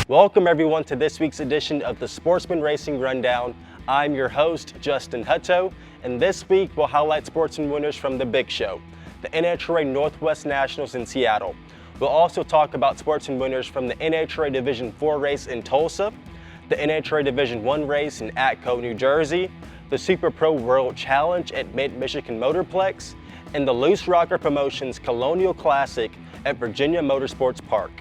Welcome everyone to this week's edition of the Sportsman Racing Rundown. I'm your host, Justin Hutto, and this week we'll highlight sportsman winners from the big show, the NHRA Northwest Nationals in Seattle. We'll also talk about sportsman winners from the NHRA Division 4 race in Tulsa, the NHRA Division 1 race in Atco, New Jersey, the Super Pro World Challenge at Mid-Michigan Motorplex, and the Loose Rocker Promotions Colonial Classic at Virginia Motorsports Park.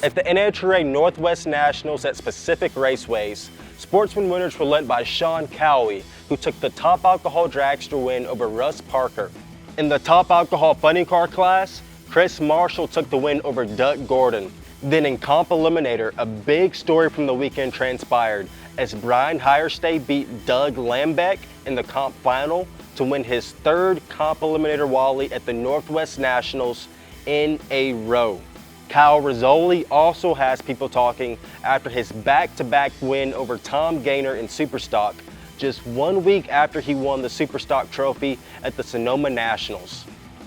At the NHRA Northwest Nationals at specific raceways, sportsman winners were led by Sean Cowie, who took the top alcohol dragster win over Russ Parker. In the top alcohol funny car class, Chris Marshall took the win over Doug Gordon. Then in comp eliminator, a big story from the weekend transpired as Brian Hierstay beat Doug Lambeck in the comp final to win his third comp eliminator Wally at the Northwest Nationals in a row. Kyle Rizzoli also has people talking after his back-to-back win over Tom Gaynor in Superstock, just 1 week after he won the Superstock trophy at the Sonoma Nationals.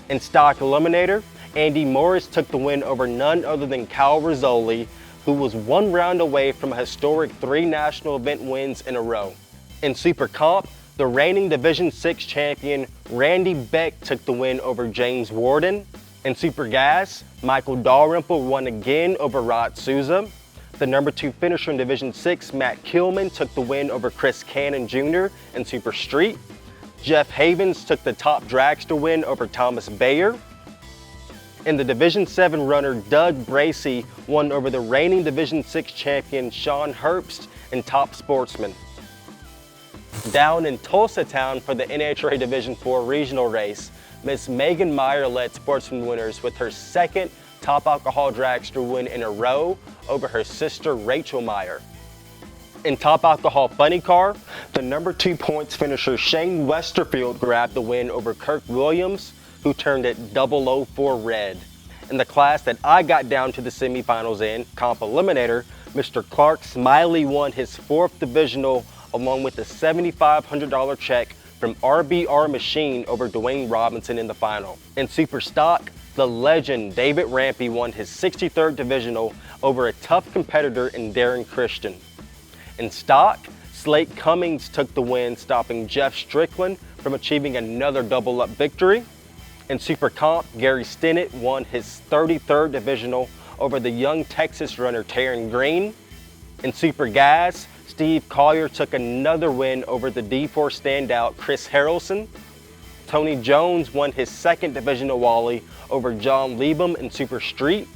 In stock eliminator, Andy Morris took the win over none other than Kyle Rizzoli, who was one round away from a historic 3 national event wins in a row. In Super Comp, the reigning Division 6 champion Randy Beck took the win over James Warden. In Super Gas, Michael Dalrymple won again over Rod Souza. The number 2 finisher in Division 6, Matt Kilman, took the win over Chris Cannon Jr. in Super Street. Jeff Havens took the top dragster win over Thomas Bayer. In the Division 7 runner, Doug Bracey won over the reigning Division 6 champion Sean Herbst in Top Sportsman. Down in Tulsa Town for the NHRA Division 4 regional race, Miss Megan Meyer led sportsman winners with her second top alcohol dragster win in a row over her sister Rachel Meyer. In top alcohol funny car, the number 2 points finisher Shane Westerfield grabbed the win over Kirk Williams, who turned it 004 red. In the class that I got down to the semifinals in, comp eliminator, Mr. Clark Smiley won his 4th divisional along with a $7,500 check from RBR Machine over Dwayne Robinson in the final. In Super Stock, the legend David Rampy won his 63rd divisional over a tough competitor in Darren Christian. In Stock, Slate Cummings took the win, stopping Jeff Strickland from achieving another double-up victory. In Super Comp, Gary Stinnett won his 33rd divisional over the young Texas runner Taryn Green. In Super Gas, Steve Collier took another win over the D4 standout Chris Harrelson. Tony Jones won his 2nd divisional Wally over John Liebum in Super Street.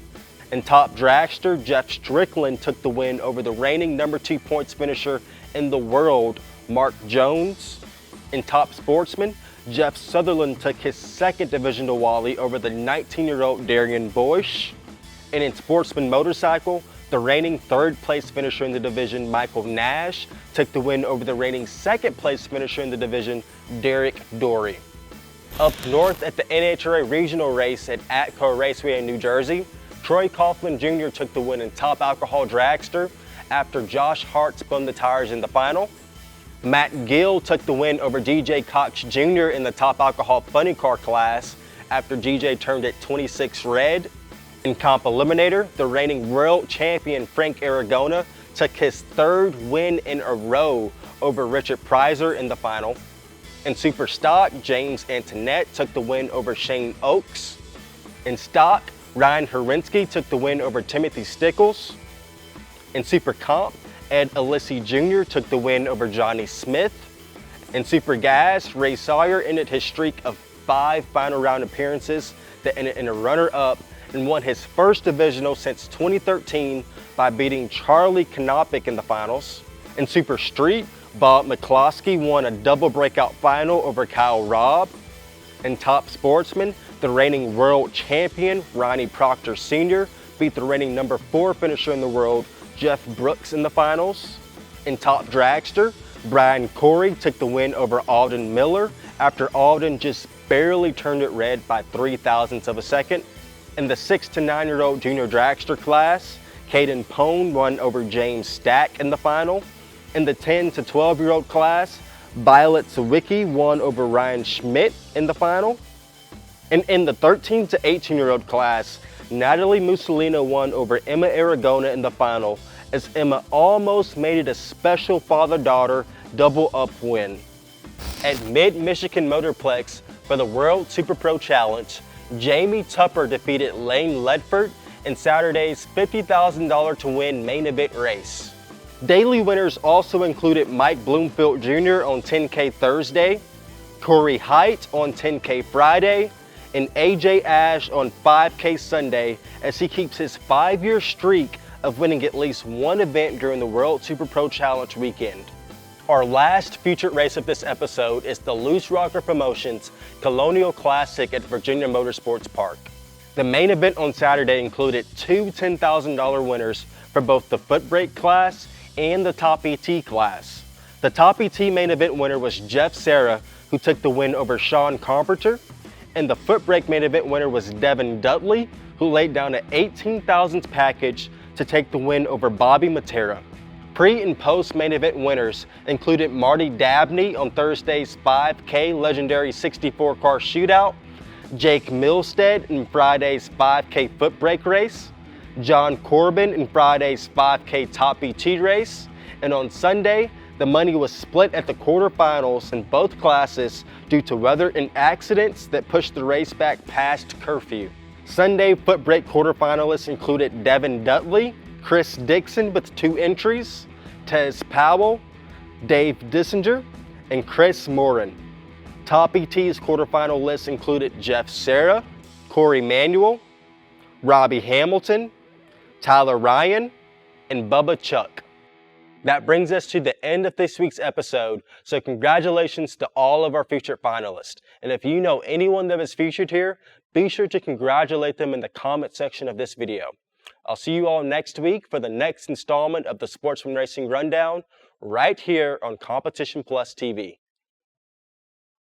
In Top Dragster, Jeff Strickland took the win over the reigning number 2 points finisher in the world, Mark Jones. In Top Sportsman, Jeff Sutherland took his 2nd divisional Wally over the 19-year-old Darian Boyce. And in Sportsman Motorcycle, the reigning 3rd place finisher in the division, Michael Nash, took the win over the reigning 2nd place finisher in the division, Derek Dory. Up north at the NHRA regional race at Atco Raceway in New Jersey, Troy Coughlin Jr. took the win in top alcohol dragster after Josh Hart spun the tires in the final. Matt Gill took the win over DJ Cox Jr. in the top alcohol funny car class after DJ turned it 26 red. In comp eliminator, the reigning world champion Frank Aragona took his 3rd win in a row over Richard Prizer in the final. In Super Stock, James Antoinette took the win over Shane Oakes. In Stock, Ryan Herinsky took the win over Timothy Stickles. In Super Comp, Ed Alissi Jr. took the win over Johnny Smith. In Super Gas, Ray Sawyer ended his streak of 5 final round appearances that ended in a runner-up and won his 1st divisional since 2013 by beating Charlie Knopick in the finals. In Super Street, Bob McCloskey won a double breakout final over Kyle Robb. In Top Sportsman, the reigning world champion Ronnie Proctor Sr. beat the reigning number 4 finisher in the world, Jeff Brooks, in the finals. In Top Dragster, Brian Corey took the win over Alden Miller after Alden just barely turned it red by 0.03 of a second. In the 6 to 9-year-old junior dragster class, Caden Pone won over James Stack in the final. In the 10 to 12-year-old class, Violet Sawicki won over Ryan Schmidt in the final. And in the 13 to 18-year-old class, Natalie Mussolino won over Emma Aragona in the final as Emma almost made it a special father-daughter double-up win. At Mid-Michigan Motorplex for the World Super Pro Challenge, Jamie Tupper defeated Lane Ledford in Saturday's $50,000 to win main event race. Daily winners also included Mike Bloomfield Jr. on 10K Thursday, Corey Height on 10K Friday, and AJ Ash on 5K Sunday, as he keeps his 5-year streak of winning at least one event during the World Super Pro Challenge weekend. Our last featured race of this episode is the Loose Rocker Promotions Colonial Classic at Virginia Motorsports Park. The main event on Saturday included two $10,000 winners for both the foot brake class and the top ET class. The top ET main event winner was Jeff Serra, who took the win over Sean Carpenter, and the foot brake main event winner was Devin Dudley, who laid down an 18,000th package to take the win over Bobby Matera. Pre and post main event winners included Marty Dabney on Thursday's 5K Legendary 64 car shootout, Jake Milstead in Friday's 5K foot brake race, John Corbin in Friday's 5K top ET race, and on Sunday, the money was split at the quarterfinals in both classes due to weather and accidents that pushed the race back past curfew. Sunday foot brake quarterfinalists included Devin Dudley, Chris Dixon with 2 entries, Tez Powell, Dave Dissinger, and Chris Morin. Top ET's quarterfinal list included Jeff Serra, Corey Manuel, Robbie Hamilton, Tyler Ryan, and Bubba Chuck. That brings us to the end of this week's episode, so congratulations to all of our featured finalists. And if you know anyone that was featured here, be sure to congratulate them in the comment section of this video. I'll see you all next week for the next installment of the Sportsman Racing Rundown, right here on Competition Plus TV.